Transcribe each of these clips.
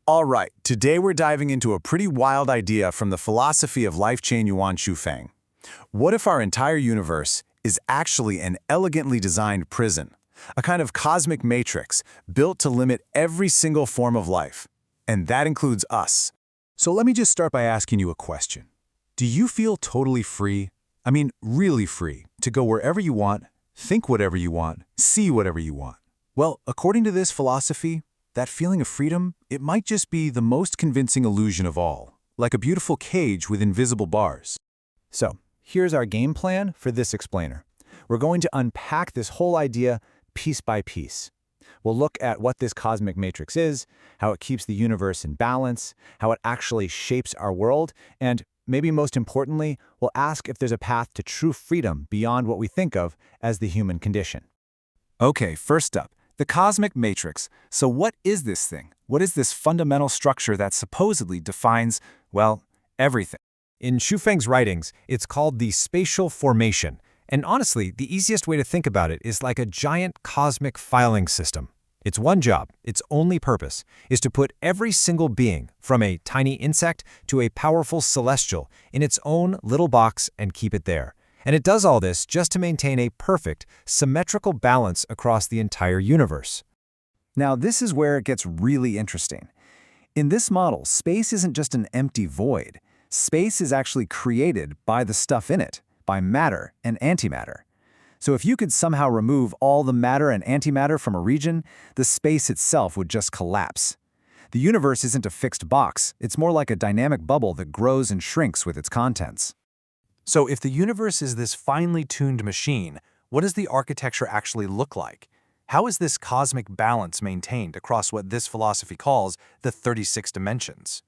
All right, today we're diving into a pretty wild idea from the philosophy of life chain Yuan Shufeng. What if our entire universe is actually an elegantly designed prison, a kind of cosmic matrix built to limit every single form of life? And that includes us. So let me just start by asking you a question. Do you feel totally free? I mean, really free, to go wherever you want, think whatever you want, see whatever you want? Well, according to this philosophy, that feeling of freedom, it might just be the most convincing illusion of all, like a beautiful cage with invisible bars. So, here's our game plan for this explainer. We're going to unpack this whole idea piece by piece. We'll look at what this cosmic matrix is, how it keeps the universe in balance, how it actually shapes our world, and maybe most importantly, we'll ask if there's a path to true freedom beyond what we think of as the human condition. Okay, first up, the cosmic matrix. So what is this thing? What is this fundamental structure that supposedly defines, well, everything? In Shufeng's writings, it's called the spatial formation. And honestly, the easiest way to think about it is like a giant cosmic filing system. Its one job, its only purpose, is to put every single being, from a tiny insect to a powerful celestial, in its own little box and keep it there. And it does all this just to maintain a perfect, symmetrical balance across the entire universe. Now, this is where it gets really interesting. In this model, space isn't just an empty void. Space is actually created by the stuff in it, by matter and antimatter. So if you could somehow remove all the matter and antimatter from a region, the space itself would just collapse. The universe isn't a fixed box, it's more like a dynamic bubble that grows and shrinks with its contents. So if the universe is this finely tuned machine, what does the architecture actually look like? How is this cosmic balance maintained across what this philosophy calls the 36 dimensions?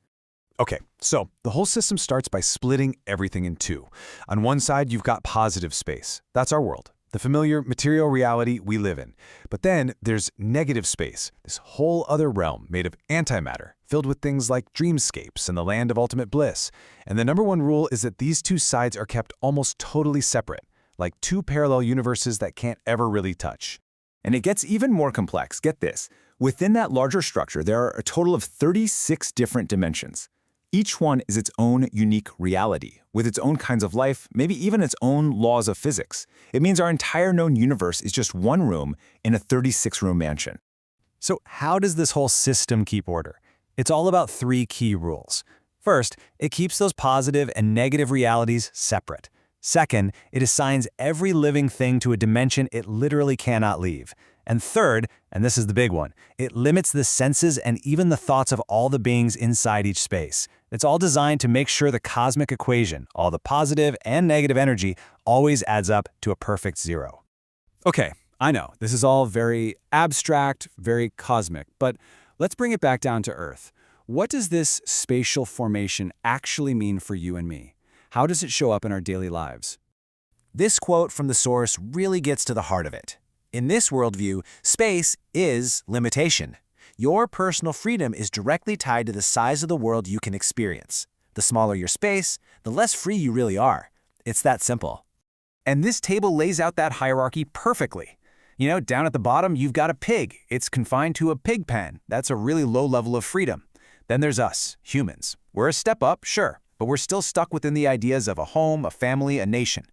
Okay, so the whole system starts by splitting everything in two. On one side, you've got positive space. That's our world, the familiar material reality we live in. But then there's negative space, this whole other realm made of antimatter, filled with things like dreamscapes and the land of ultimate bliss. And the number one rule is that these two sides are kept almost totally separate, like two parallel universes that can't ever really touch. And it gets even more complex. Get this. Within that larger structure, there are a total of 36 different dimensions. Each one is its own unique reality, with its own kinds of life, maybe even its own laws of physics. It means our entire known universe is just one room in a 36-room mansion. So how does this whole system keep order? It's all about three key rules. First, it keeps those positive and negative realities separate. Second, it assigns every living thing to a dimension it literally cannot leave. And third, and this is the big one, it limits the senses and even the thoughts of all the beings inside each space. It's all designed to make sure the cosmic equation, all the positive and negative energy, always adds up to a perfect zero. Okay, I know, this is all very abstract, very cosmic, but let's bring it back down to Earth. What does this spatial formation actually mean for you and me? How does it show up in our daily lives? This quote from the source really gets to the heart of it. In this worldview, space is limitation. Your personal freedom is directly tied to the size of the world you can experience. The smaller your space, the less free you really are. It's that simple. And this table lays out that hierarchy perfectly. You know, down at the bottom, you've got a pig. It's confined to a pig pen. That's a really low level of freedom. Then there's us, humans. We're a step up, sure, but we're still stuck within the ideas of a home, a family, a nation.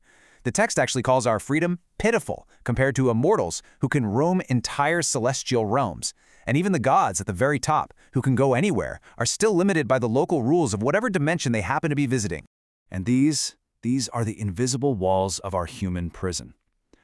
The text actually calls our freedom pitiful compared to immortals who can roam entire celestial realms. And even the gods at the very top, who can go anywhere, are still limited by the local rules of whatever dimension they happen to be visiting. And these are the invisible walls of our human prison.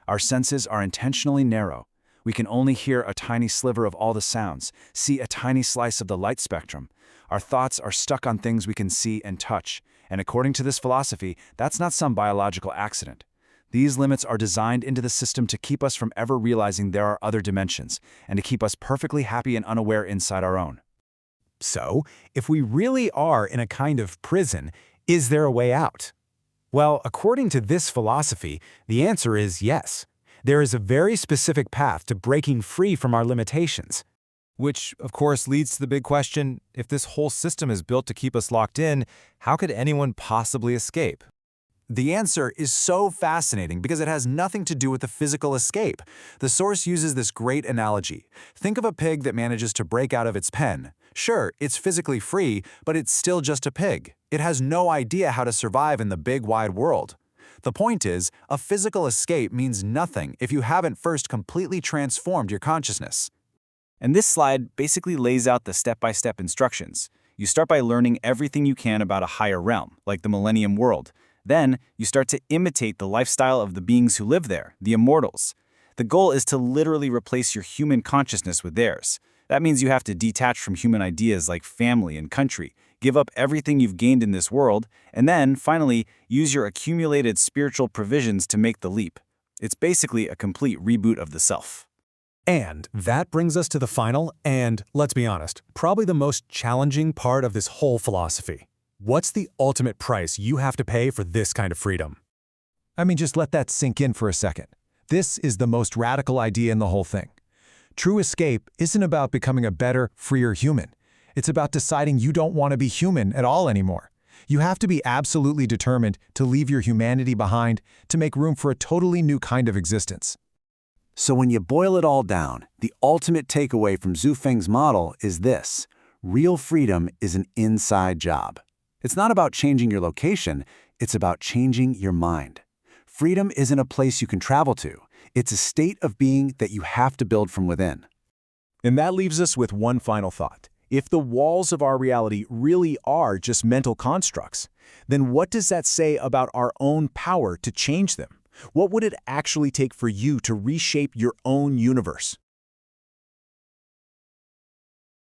Our senses are intentionally narrow. We can only hear a tiny sliver of all the sounds, see a tiny slice of the light spectrum. Our thoughts are stuck on things we can see and touch. And according to this philosophy, that's not some biological accident. These limits are designed into the system to keep us from ever realizing there are other dimensions, and to keep us perfectly happy and unaware inside our own. So, if we really are in a kind of prison, is there a way out? Well, according to this philosophy, the answer is yes. There is a very specific path to breaking free from our limitations. Which, of course, leads to the big question, if this whole system is built to keep us locked in, how could anyone possibly escape? The answer is so fascinating because it has nothing to do with the physical escape. The source uses this great analogy. Think of a pig that manages to break out of its pen. Sure, it's physically free, but it's still just a pig. It has no idea how to survive in the big wide world. The point is, a physical escape means nothing if you haven't first completely transformed your consciousness. And this slide basically lays out the step-by-step instructions. You start by learning everything you can about a higher realm, like the Millennium World. Then, you start to imitate the lifestyle of the beings who live there, the immortals. The goal is to literally replace your human consciousness with theirs. That means you have to detach from human ideas like family and country, give up everything you've gained in this world, and then, finally, use your accumulated spiritual provisions to make the leap. It's basically a complete reboot of the self. And that brings us to the final and, let's be honest, probably the most challenging part of this whole philosophy. What's the ultimate price you have to pay for this kind of freedom? I mean, just let that sink in for a second. This is the most radical idea in the whole thing. True escape isn't about becoming a better, freer human. It's about deciding you don't want to be human at all anymore. You have to be absolutely determined to leave your humanity behind to make room for a totally new kind of existence. So when you boil it all down, the ultimate takeaway from Zhu Feng's model is this: real freedom is an inside job. It's not about changing your location, it's about changing your mind. Freedom isn't a place you can travel to. It's a state of being that you have to build from within. And that leaves us with one final thought. If the walls of our reality really are just mental constructs, then what does that say about our own power to change them? What would it actually take for you to reshape your own universe?